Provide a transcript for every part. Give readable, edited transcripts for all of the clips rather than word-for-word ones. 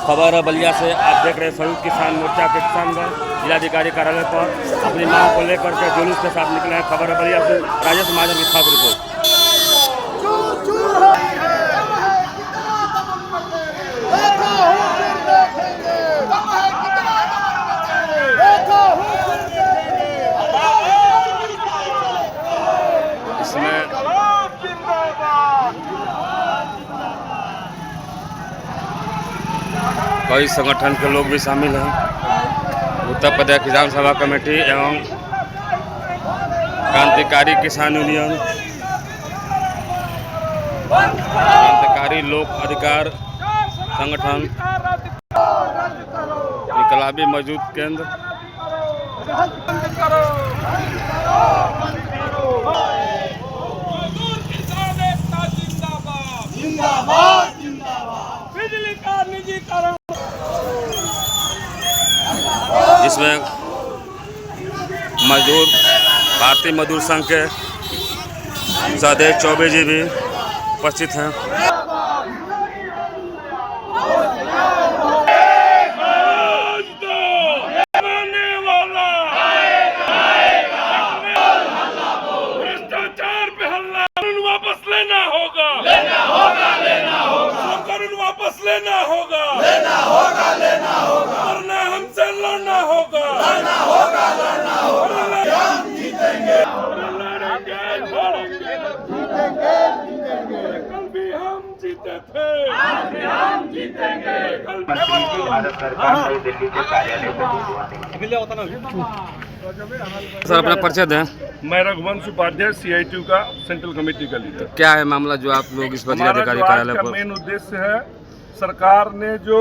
खबर बलिया से आप देख रहे हैं संयुक्त किसान मोर्चा के किसानगण जिलाधिकारी कार्यालय पर अपनी मांग को लेकर के जुलूस के साथ निकले हैं। खबर बलिया से राजेश महाजन की खास रिपोर्ट। कई संगठन के लोग भी शामिल हैं। उत्तर प्रदेश किसान सभा कमेटी एवं क्रांतिकारी किसान यूनियन, क्रांतिकारी लोक अधिकार संगठन, इनकलाबी मजदूर केंद्र, जिसमें मजदूर भारतीय मजदूर संघ के सहदेव चौबे जी भी उपस्थित हैं। भ्रष्टाचार पे हल्ला, कानून वापस लेना होगा, कानून वापस लेना होगा, वरना हमसे लड़ना होगा, हम जीतेंगे, कल भी हम जीते थे, आज भी हम जीतेंगे। भारत सरकार नई दिल्ली के कार्यालय सर अपना परिचय दें। मैं रघुवंश उपाध्याय CITU का सेंट्रल कमेटी का लीडर। क्या है मामला जो आप लोग इस पर जिलाधिकारी कार्यालय पर? मेन उद्देश्य है, सरकार ने जो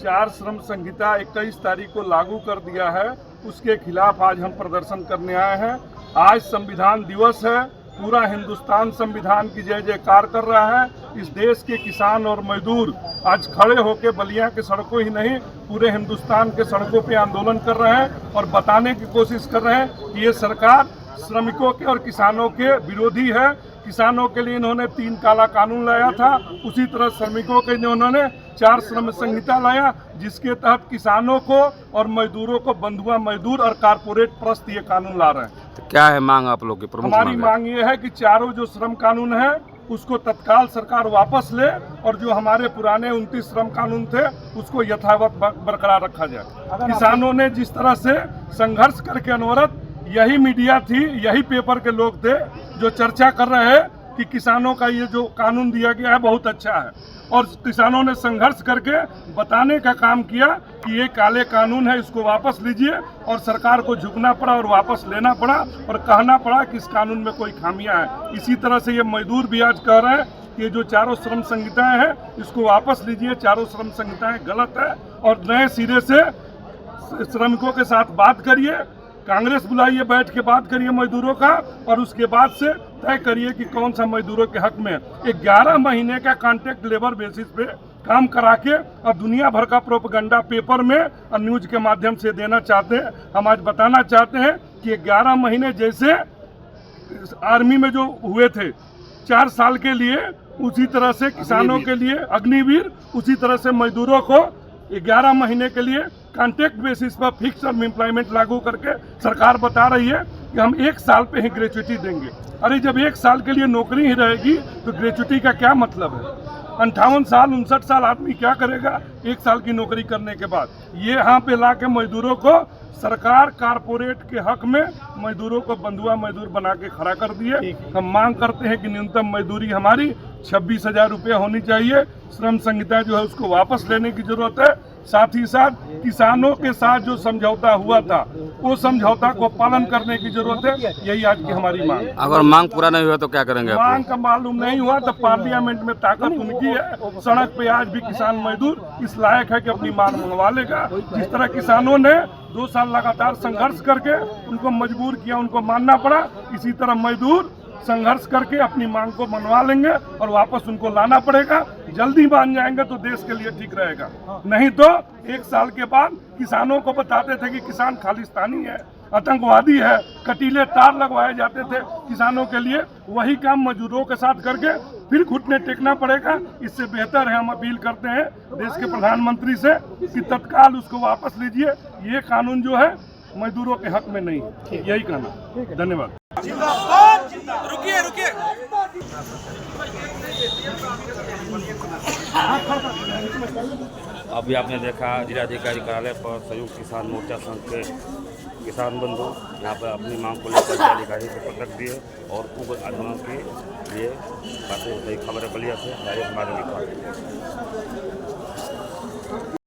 4 श्रम संहिता 21 तारीख को लागू कर दिया है, उसके खिलाफ आज हम प्रदर्शन करने आए हैं। आज संविधान दिवस है, पूरा हिंदुस्तान संविधान की जय जयकार कर रहा है। इस देश के किसान और मजदूर आज खड़े होकर बलिया के सड़कों ही नहीं पूरे हिंदुस्तान के सड़कों पे आंदोलन कर रहे हैं और बताने की कोशिश कर रहे हैं कि ये सरकार श्रमिकों के और किसानों के विरोधी है। किसानों के लिए इन्होंने 3 काला कानून लाया था, उसी तरह श्रमिकों के लिए उन्होंने 4 श्रम संहिता लाया, जिसके तहत किसानों को और मजदूरों को बंधुआ मजदूर और कारपोरेट प्रस्त ये कानून ला रहे हैं। तो क्या है मांग आप लोग की? प्रमुख हमारी मांग ये है कि चारों जो श्रम कानून है उसको तत्काल सरकार वापस ले और जो हमारे पुराने 29 श्रम कानून थे उसको यथावत बरकरार रखा जाए। किसानों ने जिस तरह से संघर्ष करके अनवरत, यही मीडिया थी, यही पेपर के लोग थे जो चर्चा कर रहे हैं कि किसानों का ये जो कानून दिया गया है बहुत अच्छा है, और किसानों ने संघर्ष करके बताने का काम किया कि ये काले कानून है, इसको वापस लीजिए, और सरकार को झुकना पड़ा और वापस लेना पड़ा और कहना पड़ा कि इस कानून में कोई खामियां हैं। इसी तरह से ये मजदूर भी आज कह रहे हैं कि ये जो 4 श्रम संहिताएं हैं इसको वापस लीजिए, 4 श्रम संहिताएं गलत है और नए सिरे से श्रमिकों के साथ बात करिए, कांग्रेस बुलाइए, बैठ के बात करिए मजदूरों का, और उसके बाद से तय करिए कि कौन सा मजदूरों के हक में। 11 महीने का कॉन्ट्रैक्ट लेबर बेसिस पे काम करा के और दुनिया भर का प्रोपेगेंडा पेपर में और न्यूज के माध्यम से देना चाहते हैं। हम आज बताना चाहते हैं कि 11 महीने जैसे आर्मी में जो हुए थे 4 साल के लिए, उसी तरह से किसानों के लिए अग्निवीर, उसी तरह से मजदूरों को 11 महीने के लिए कॉन्ट्रैक्ट बेसिस पर फिक्स टर्म एम्प्लॉयमेंट लागू करके सरकार बता रही है कि हम 1 साल पे ही ग्रेच्युटी देंगे। अरे जब 1 साल के लिए नौकरी ही रहेगी तो ग्रेच्युटी का क्या मतलब है? 58 साल 59 साल आदमी क्या करेगा 1 साल की नौकरी करने के बाद? ये यहाँ पे ला के मजदूरों को सरकार कारपोरेट के हक में मजदूरों को बंधुआ मजदूर बना के खड़ा कर दिए। हम मांग करते हैं कि न्यूनतम मजदूरी हमारी 26,000 रुपये होनी चाहिए। श्रम संहिता जो है उसको वापस लेने की जरूरत है। साथ ही साथ किसानों के साथ जो समझौता हुआ था वो समझौता को पालन करने की जरूरत है। यही आज की हमारी मांग। अगर मांग पूरा नहीं हुआ तो क्या करेंगे? मांग का मालूम नहीं हुआ तो पार्लियामेंट में ताकत उनकी है। सड़क पे आज भी किसान मजदूर इस लायक है कि अपनी मांग मंगवा लेगा। जिस तरह किसानों ने 2 साल लगातार संघर्ष करके उनको मजबूर किया, उनको मानना पड़ा, इसी तरह मजदूर संघर्ष करके अपनी मांग को मनवा लेंगे और वापस उनको लाना पड़ेगा। जल्दी मान जाएंगे तो देश के लिए ठीक रहेगा, नहीं तो 1 साल के बाद किसानों को बताते थे कि किसान खालिस्तानी है, आतंकवादी है, कटीले तार लगवाए जाते थे किसानों के लिए, वही काम मजदूरों के साथ करके फिर घुटने टेकना पड़ेगा। इससे बेहतर है, हम अपील करते हैं देश के प्रधानमंत्री से कि तत्काल उसको वापस लीजिए। ये कानून जो है मजदूरों के हक में नहीं है, यही कहना। धन्यवाद। रुकिए रुकिए। अभी आपने देखा जिलाधिकारी कार्यालय पर संयुक्त किसान मोर्चा संघ के किसान बंधु यहाँ पर अपनी मांग को लेकर जिलाधिकारी को पत्र दिए और उग्र आंदोलन के लिए बातें खबरें बलिया से राजेश माधव लिखा।